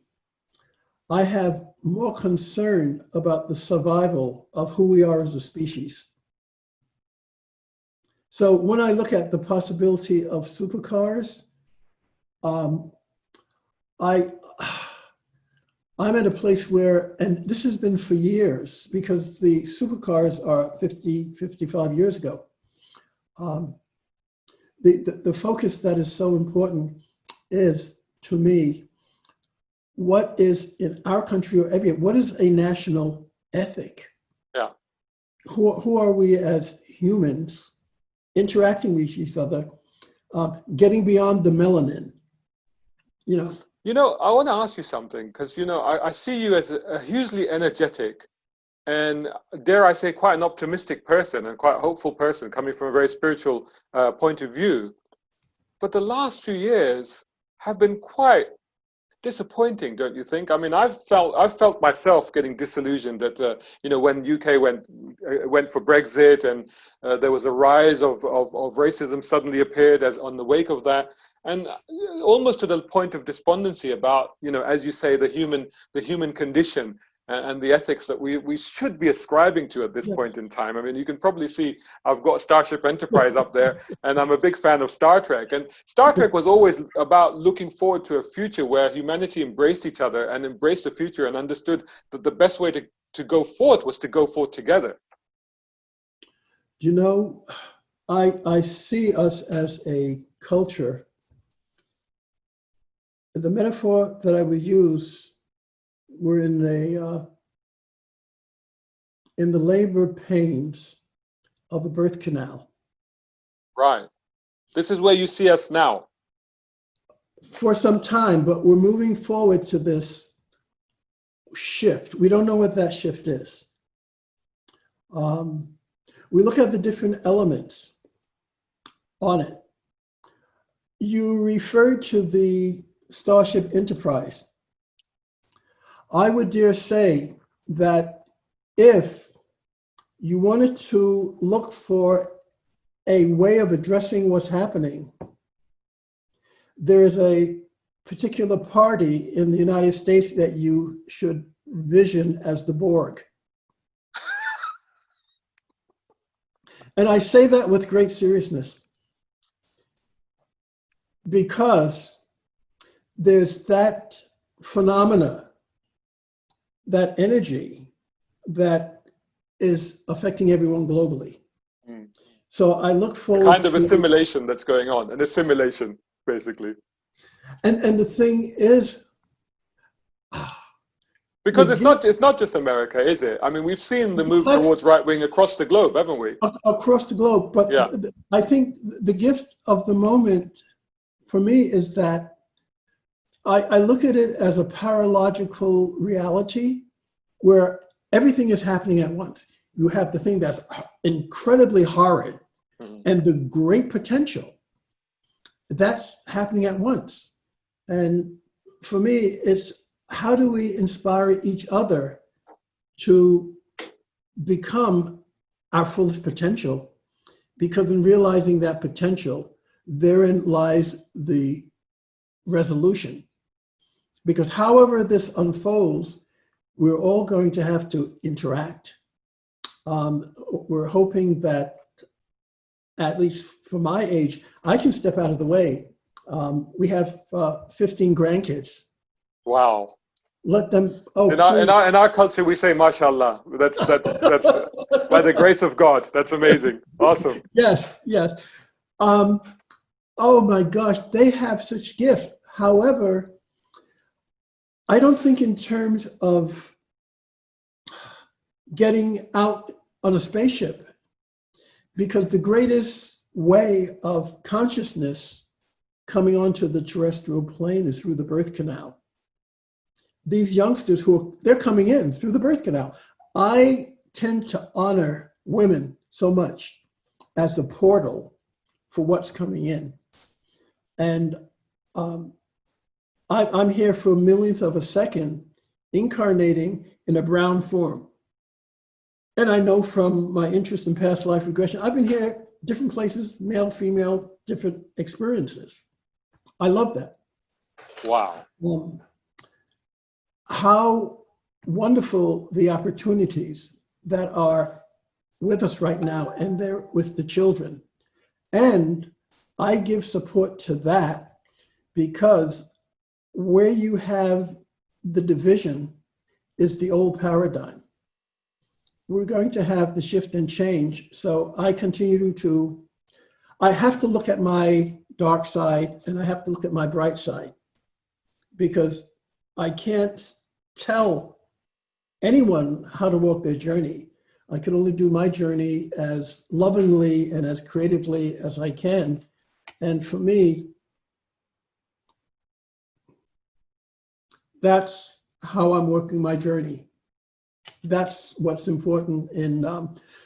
I have more concern about the survival of who we are as a species. So when I look at the possibility of supercars, I'm at a place where, and this has been for years, because the supercars are 50, 55 years ago. The focus that is so important is, to me, what is in our country or everywhere, what is a national ethic? Yeah. Who are we as humans interacting with each other, getting beyond the melanin, you know? You know, I want to ask you something because, you know, I see you as a hugely energetic and, dare I say, quite an optimistic person and quite a hopeful person coming from a very spiritual point of view. But the last few years have been quite disappointing, don't you think? I mean, I've felt myself getting disillusioned that you know, when UK went for Brexit and there was a rise of racism suddenly appeared as on the wake of that, and almost to the point of despondency about, you know, as you say, the human condition and the ethics that we should be ascribing to at this point in time. I mean, you can probably see I've got Starship Enterprise up there, and I'm a big fan of Star Trek. And Star Trek was always about looking forward to a future where humanity embraced each other and embraced the future and understood that the best way to go forth was to go forth together. You know, I see us as a culture. The metaphor that I would use, we're in the labor pains of a birth canal. Right. This is where you see us now. For some time, but we're moving forward to this shift. We don't know what that shift is. We look at the different elements on it. You referred to the Starship Enterprise. I would dare say that if you wanted to look for a way of addressing what's happening, there is a particular party in the United States that you should vision as the Borg. And I say that with great seriousness because there's that phenomena, that energy that is affecting everyone globally. Mm. So I look forward to... kind of assimilation that's going on, an assimilation, basically. And the thing is... because it's not just America, is it? I mean, we've seen the move towards right-wing across the globe, haven't we? Across the globe. But yeah. I think the gift of the moment for me is that I look at it as a paralogical reality where everything is happening at once. You have the thing that's incredibly horrid and the great potential. That's happening at once. And for me, it's how do we inspire each other to become our fullest potential? Because in realizing that potential, therein lies the resolution. Because however this unfolds, we're all going to have to interact. We're hoping that, at least for my age, I can step out of the way. We have 15 grandkids. Wow. Let them, in our culture, we say, mashallah. That's by the grace of God. That's amazing. Awesome. Yes, yes. Oh my gosh, they have such gift. However, I don't think in terms of getting out on a spaceship, because the greatest way of consciousness coming onto the terrestrial plane is through the birth canal. These youngsters they're coming in through the birth canal. I tend to honor women so much as the portal for what's coming in. And I'm here for a millionth of a second, incarnating in a brown form. And I know from my interest in past life regression, I've been here, different places, male, female, different experiences. I love that. Wow. How wonderful the opportunities that are with us right now, and they're with the children. And I give support to that because where you have the division is the old paradigm. We're going to have the shift and change. So I have to look at my dark side and I have to look at my bright side, because I can't tell anyone how to walk their journey. I can only do my journey as lovingly and as creatively as I can. And for me, That's how I'm working my journey. That's what's important in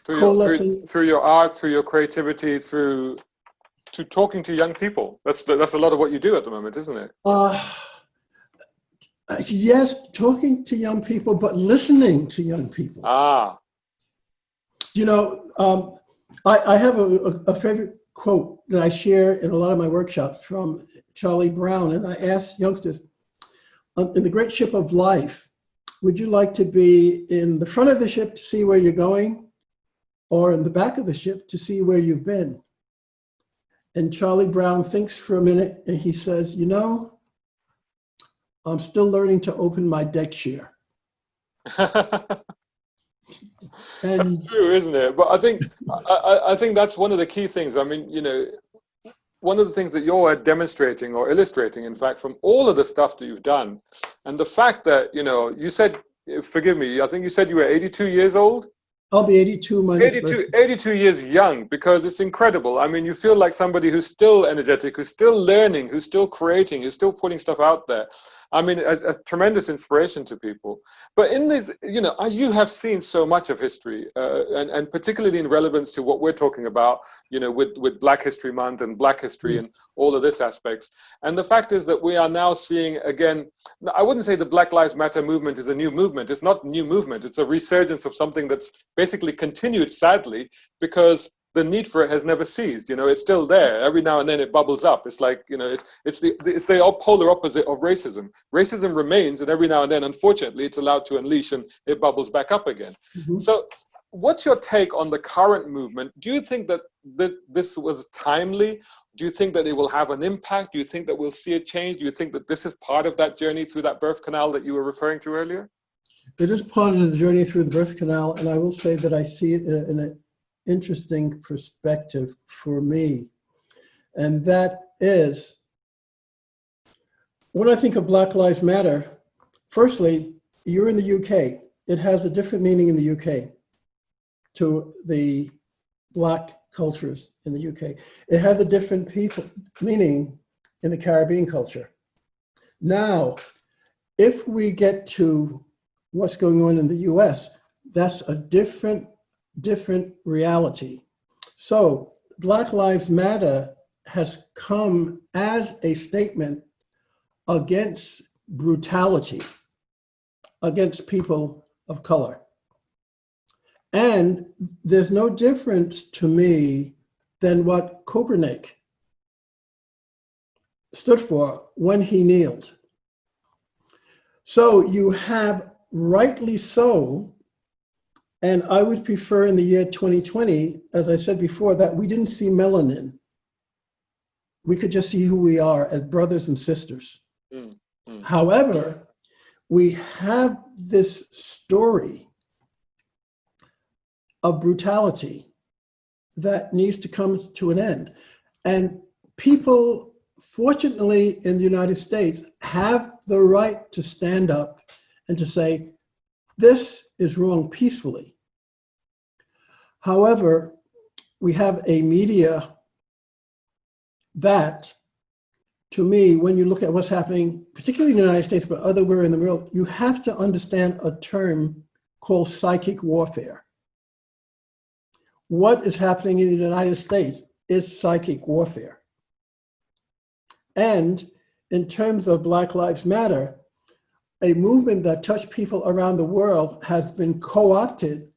coalescing. Through your art, through your creativity, through to talking to young people. That's a lot of what you do at the moment, isn't it? Yes, talking to young people, but listening to young people. Ah. You know, I have a favorite quote that I share in a lot of my workshops from Charlie Brown, and I ask youngsters, in the great ship of life, would you like to be in the front of the ship to see where you're going, or in the back of the ship to see where you've been? And Charlie Brown thinks for a minute, and he says, you know, I'm still learning to open my deck chair. That's true, isn't it? But I think that's one of the key things. I mean, you know, one of the things that you're demonstrating or illustrating, in fact, from all of the stuff that you've done, and the fact that, you know, you said, forgive me, I think you said you were 82 years old? I'll be 82 my next birthday. 82 years young, because it's incredible. I mean, you feel like somebody who's still energetic, who's still learning, who's still creating, who's still putting stuff out there. I mean, a tremendous inspiration to people. But in this, you know, you have seen so much of history, and particularly in relevance to what we're talking about, you know, with Black History Month and Black history and all of this aspects. And the fact is that we are now seeing, again, I wouldn't say the Black Lives Matter movement is a new movement. It's not a new movement. It's a resurgence of something that's basically continued, sadly, because the need for it has never ceased. You know, it's still there. Every now and then it bubbles up. It's like, you know, it's the polar opposite of racism. Racism remains, and every now and then, unfortunately, it's allowed to unleash and it bubbles back up again. So what's your take on the current movement? Do you think that this was timely? Do you think that it will have an impact? Do you think that we'll see a change? Do you think that this is part of that journey through that birth canal that you were referring to earlier? It is part of the journey through the birth canal, and I will say that I see it in an interesting perspective for me. And that is, when I think of Black Lives Matter, firstly, you're in the UK. It has a different meaning in the UK to the Black cultures in the UK. It has a different meaning in the Caribbean culture. Now, if we get to what's going on in the US, that's a different reality. So Black Lives Matter has come as a statement against brutality against people of color. And there's no difference to me than what Copernic stood for when he kneeled. So you have, rightly so, and I would prefer in the year 2020, as I said before, that we didn't see melanin. We could just see who we are as brothers and sisters. However, we have this story of brutality that needs to come to an end. And people, fortunately, in the United States, have the right to stand up and to say, this is wrong, peacefully. However, we have a media that, to me, when you look at what's happening, particularly in the United States, but otherwhere in the world, you have to understand a term called psychic warfare. What is happening in the United States is psychic warfare. And in terms of Black Lives Matter, a movement that touched people around the world has been co-opted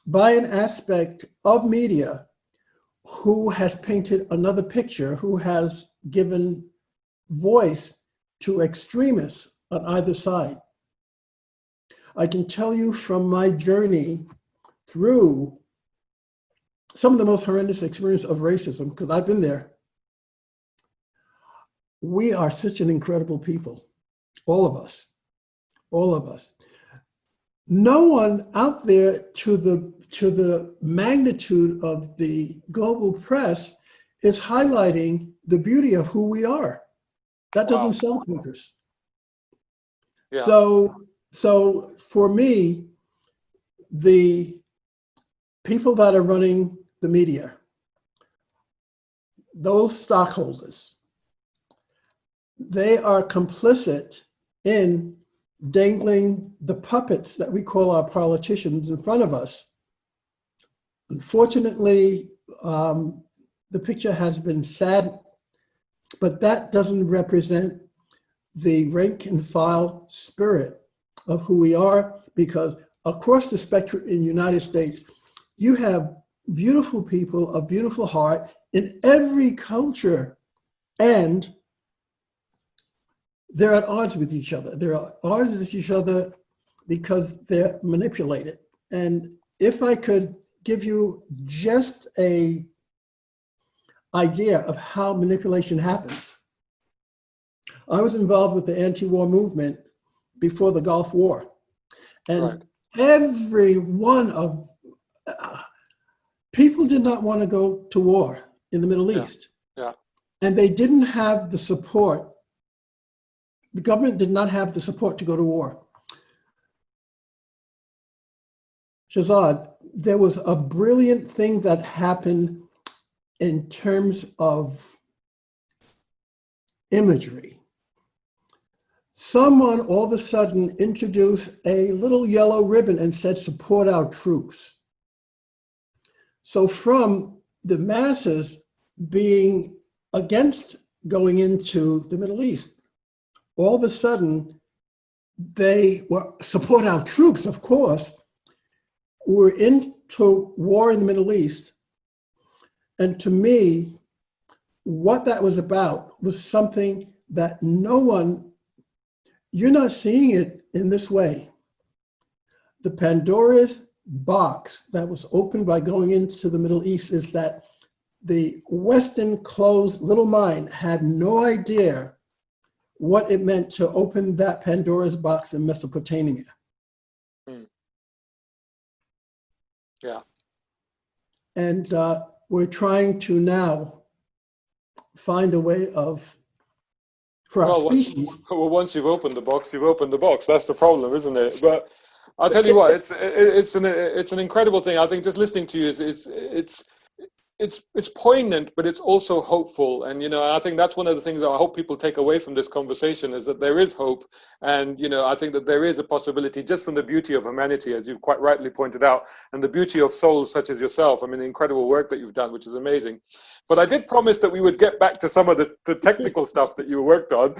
by an aspect of media who has painted another picture, who has given voice to extremists on either side. I can tell you from my journey through some of the most horrendous experience of racism, because I've been there, we are such an incredible people, all of us. All of us. No one out there to the magnitude of the global press is highlighting the beauty of who we are. That doesn't sell papers. Yeah. So for me, the people that are running the media, those stockholders, they are complicit in dangling the puppets that we call our politicians in front of us. Unfortunately, the picture has been sad, but that doesn't represent the rank and file spirit of who we are, because across the spectrum in the United States, you have beautiful people of beautiful heart in every culture, and they're at odds with each other. They're at odds with each other because they're manipulated. And if I could give you just a idea of how manipulation happens. I was involved with the anti-war movement before the Gulf War. And every one of people did not want to go to war in the Middle East. Yeah. And they didn't have the support. The government did not have the support to go to war. Shahzad, there was a brilliant thing that happened in terms of imagery. Someone all of a sudden introduced a little yellow ribbon and said, support our troops. So from the masses being against going into the Middle East, all of a sudden they were support our troops, of course. We're into war in the Middle East. And to me, what that was about was something that no one, you're not seeing it in this way. The Pandora's box that was opened by going into the Middle East is that the Western closed little mind had no idea what it meant to open that Pandora's box in Mesopotamia. Yeah. And we're trying to now find a way of, for our species. Well, once you've opened the box, you've opened the box. That's the problem, isn't it? But I'll tell you what, it's an incredible thing. I think just listening to you it's poignant, but it's also hopeful. And, you know, I think that's one of the things that I hope people take away from this conversation is that there is hope. And, you know, I think that there is a possibility just from the beauty of humanity, as you've quite rightly pointed out, and the beauty of souls such as yourself. I mean, the incredible work that you've done, which is amazing. But I did promise that we would get back to some of the technical stuff that you worked on.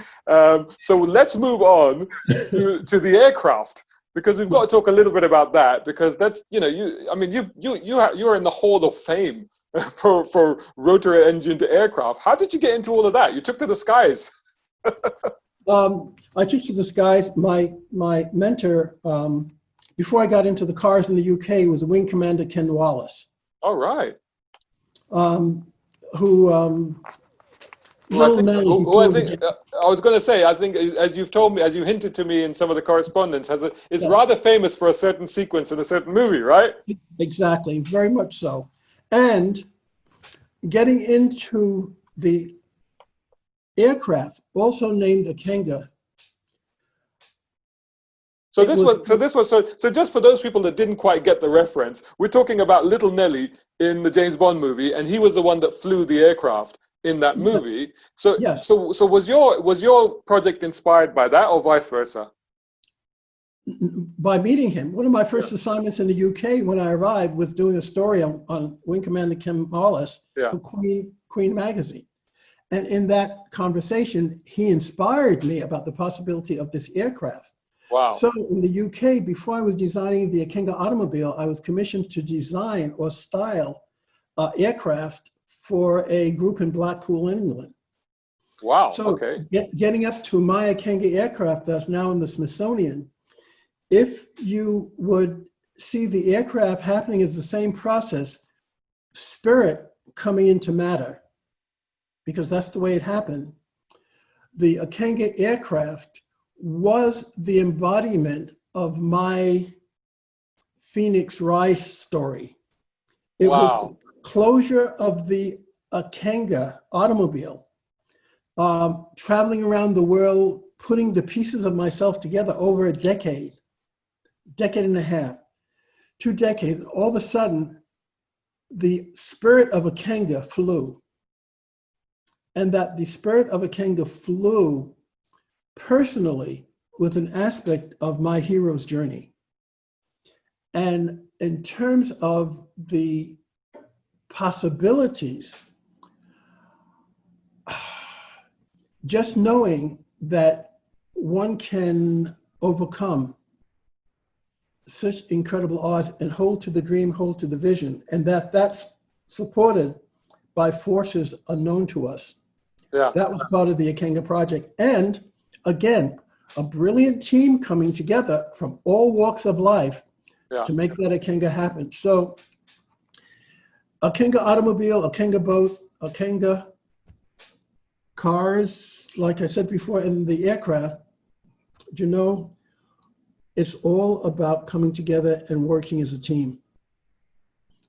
So let's move on to the aircraft, because we've got to talk a little bit about that, because that's, you know, you're in the Hall of Fame for rotor engined aircraft. How did you get into all of that? You took to the skies. I took to the skies. My mentor, before I got into the cars in the UK, was Wing Commander Ken Wallace. All right. I was going to say, I think, as you've told me, as you hinted to me in some of the correspondence, is rather famous for a certain sequence in a certain movie, right? Exactly, very much so. And getting into the aircraft, also named Ikenga. So just for those people that didn't quite get the reference, we're talking about Little Nelly in the James Bond movie, and he was the one that flew the aircraft in that movie. So was your project inspired by that, or vice versa? By meeting him. One of my first assignments in the UK when I arrived was doing a story on Wing Commander Ken Wallace for Queen magazine. And in that conversation, he inspired me about the possibility of this aircraft. Wow. So in the UK, before I was designing the Ikenga automobile, I was commissioned to design or style aircraft for a group in Blackpool, England. Wow, so okay. Getting up to my Ikenga aircraft that's now in the Smithsonian, if you would see the aircraft happening as the same process, spirit coming into matter, because that's the way it happened. The Ikenga aircraft was the embodiment of my Phoenix Rise story. It was the closure of the Ikenga automobile, traveling around the world, putting the pieces of myself together over a decade and a half, 2 decades. All of a sudden, the spirit of Ikenga flew. And that the spirit of Ikenga flew personally with an aspect of my hero's journey. And in terms of the possibilities, just knowing that one can overcome such incredible odds and hold to the dream, hold to the vision, and that's supported by forces unknown to us. Yeah. That was part of the Ikenga project. And again, a brilliant team coming together from all walks of life to make that Ikenga happen. So Ikenga automobile, Ikenga boat, Ikenga cars, like I said before, in the aircraft, you know, it's all about coming together and working as a team.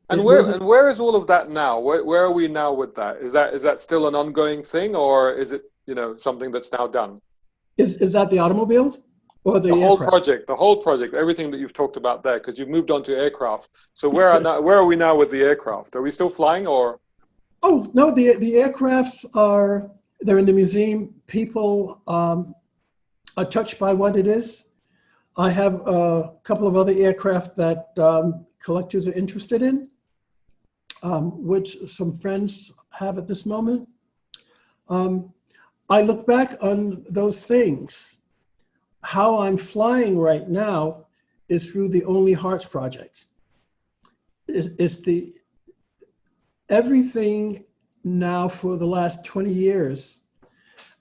And where is all of that now? Where are we now with that? Is that still an ongoing thing, or is it, you know, something that's now done? Is that the automobiles or the whole aircraft? project, the whole project, everything that you've talked about there, because you've moved on to aircraft. So where are we now with the aircraft? Are we still flying, or? Oh no, the aircrafts they're in the museum. People are touched by what it is. I have a couple of other aircraft that collectors are interested in, which some friends have at this moment. I look back on those things. How I'm flying right now is through the Only Hearts project. Everything now for the last 20 years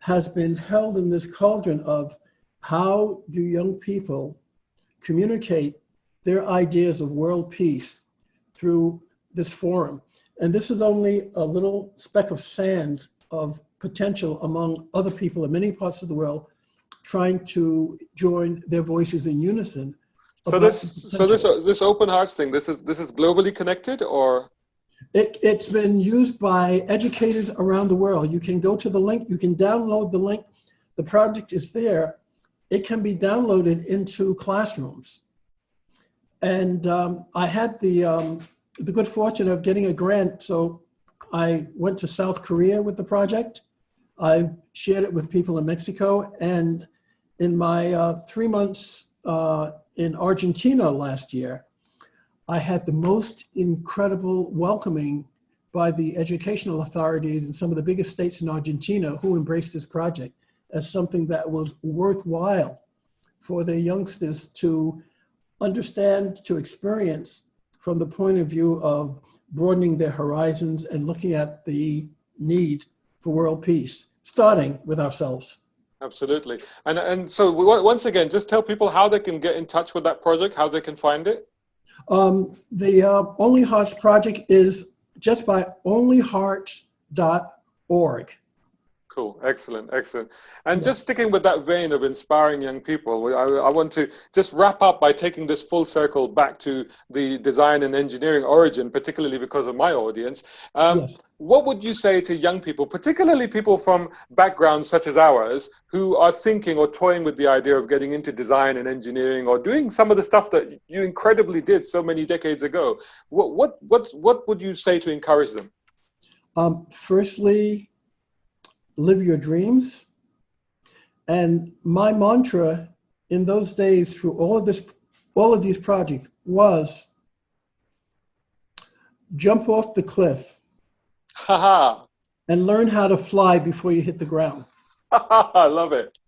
has been held in this cauldron of how do young people communicate their ideas of world peace through this forum. And this is only a little speck of sand of potential among other people in many parts of the world trying to join their voices in unison. So this Open Hearts thing, this is globally connected, or? It's been used by educators around the world. You can go to the link, you can download the link. The project is there. It can be downloaded into classrooms. And I had the good fortune of getting a grant. So I went to South Korea with the project. I shared it with people in Mexico. And in my 3 months in Argentina last year, I had the most incredible welcoming by the educational authorities in some of the biggest states in Argentina who embraced this project as something that was worthwhile for their youngsters to understand, to experience from the point of view of broadening their horizons and looking at the need for world peace, starting with ourselves. Absolutely. And so once again, just tell people how they can get in touch with that project, how they can find it. The Only Hearts project is just by onlyhearts.org. Cool. Excellent. Excellent. And just sticking with that vein of inspiring young people, I want to just wrap up by taking this full circle back to the design and engineering origin, particularly because of my audience. Yes. What would you say to young people, particularly people from backgrounds such as ours, who are thinking or toying with the idea of getting into design and engineering or doing some of the stuff that you incredibly did so many decades ago? What would you say to encourage them? Firstly, live your dreams. And my mantra in those days through all of these projects was jump off the cliff and learn how to fly before you hit the ground. I love it.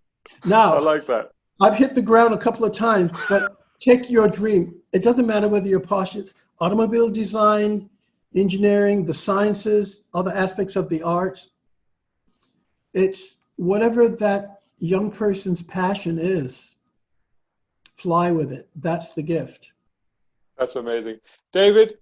Now, I like that. I've hit the ground a couple of times, but take your dream. It doesn't matter whether you're passionate, automobile design, engineering, the sciences, other aspects of the arts. It's whatever that young person's passion is, fly with it. That's the gift. That's amazing. David,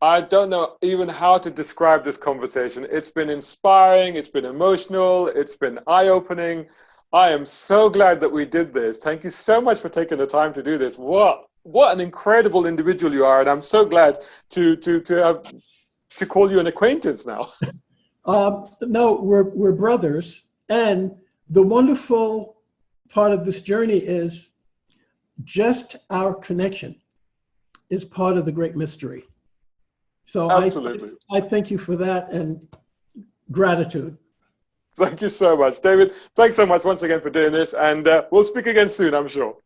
I don't know even how to describe this conversation. It's been inspiring, it's been emotional, it's been eye-opening. I am so glad that we did this. Thank you so much for taking the time to do this. What an incredible individual you are, and I'm so glad to call you an acquaintance now. No, we're brothers, and the wonderful part of this journey is just our connection is part of the great mystery. So absolutely. I thank you for that and gratitude. Thank you so much, David. Thanks so much once again for doing this, and we'll speak again soon, I'm sure.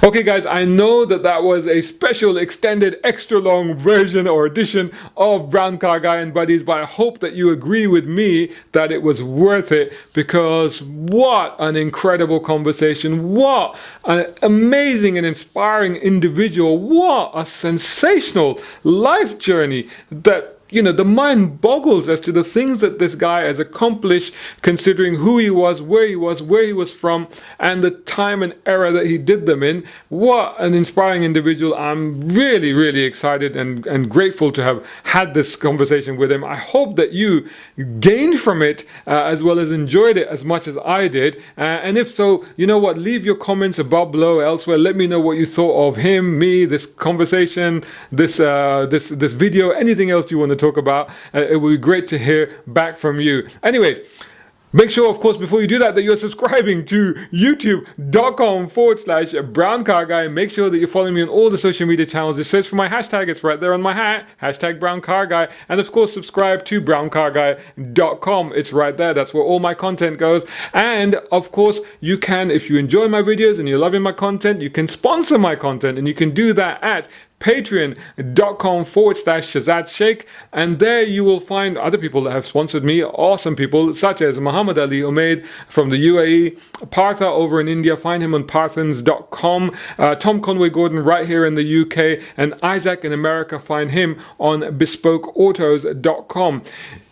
Okay guys, I know that was a special extended extra long version or edition of Brown Car Guy and Buddies, but I hope that you agree with me that it was worth it, because what an incredible conversation, what an amazing and inspiring individual, what a sensational life journey that, you know, the mind boggles as to the things that this guy has accomplished, considering who he was, where he was from, and the time and era that he did them in. What an inspiring individual. I'm really, really excited and grateful to have had this conversation with him. I hope that you gained from it as well as enjoyed it as much as I did. And if so, you know what, leave your comments above, below, elsewhere. Let me know what you thought of him, me, this conversation, this video, anything else you want to talk about. It would be great to hear back from you. Anyway, make sure, of course, before you do that you're subscribing to youtube.com/Brown Car Guy. Make sure that you're following me on all the social media channels. Just search for my hashtag. It's right there on my hat. #Brown Car Guy. And of course, subscribe to browncarguy.com. It's right there. That's where all my content goes. And of course, you can, if you enjoy my videos and you're loving my content, you can sponsor my content, and you can do that at patreon.com/Shazad Sheikh, and there you will find other people that have sponsored me, awesome people such as Muhammad Ali Umaid from the UAE, Partha over in India, find him on parthans.com, Tom Conway Gordon right here in the UK, and Isaac in America, find him on bespokeautos.com.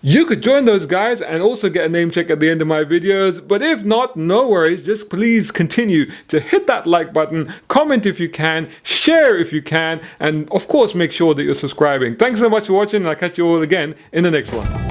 You could join those guys and also get a name check at the end of my videos, but if not, no worries. Just please continue to hit that like button, comment if you can, share if you can, and of course make sure that you're subscribing. Thanks so much for watching, and I'll catch you all again in the next one.